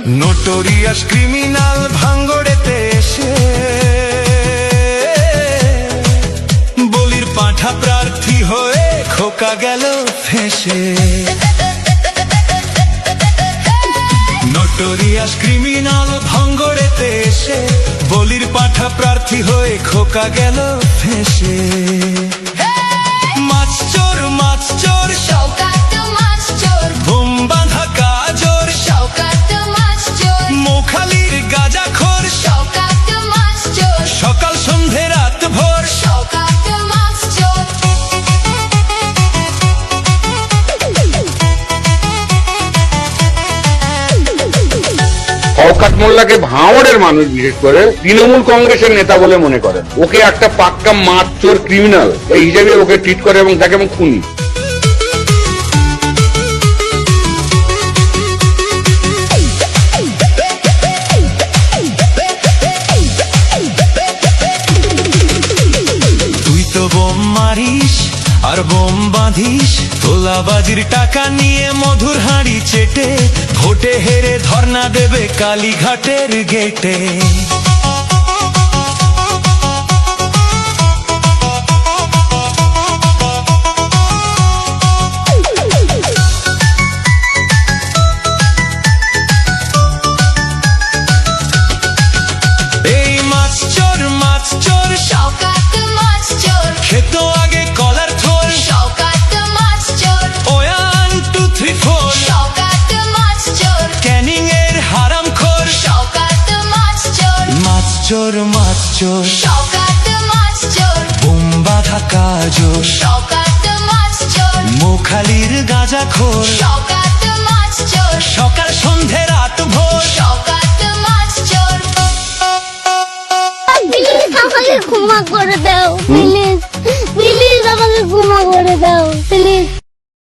Notorious criminal ভাঙ্গড়েতে এসে বলির পাঁঠা প্রার্থী হয়ে খোকা গেল ফেঁসে। নোটোরিয়াস ক্রিমিনাল ভাঙ্গড়েতে এসে বলির পাঁঠা প্রার্থী হয়ে খোকা গেল ফেঁসে। মাছ চোর শওকত মাছ চোর, বোম বাঁধা কাজর শওকত মাছ চোর, মোখালির গাঁজাখোর শওকত মাছ চোর, সকাল সন্ধে রাত ভোর শওকত মাছ চোর। শওকত মোল্লাকে ভাঙড়ের মানুষ বিশেষ করে তৃণমূল কংগ্রেসের নেতা বলে মনে করেন। ওকে একটা পাক্কা মাছ চোর ক্রিমিনাল এই হিসেবে ওকে ট্রিট করে এবং তাকে এবং খুনি। তুই তো বোম মারিস আর বোম বাঁধিস, তোলাবাজির টাকা নিয়ে মধুর হাঁড়ি চেটে ভোটে হেরে ধর্ণা দেবে কালীঘাটের গেটে। এই মাছ চোর শওকত মাছ চোর, খেত আগে কলার থোল, শওকত মাছ চোর, 1 2 3 4 শওকত মাছ চোর, ক্যানিং এর হারামখোর। শওকত মাছ চোর, মাছ চোর শওকত মাছ চোর, বোম বাঁধা কাজর শওকত মাছ চোর, মোখালির গাঁজাখোর শওকত মাছ চোর, সকাল সন্ধে রাত ভোর। শওকত মাছ চোর। প্লিজ আমাকে ক্ষমা করে দাও প্লিজ।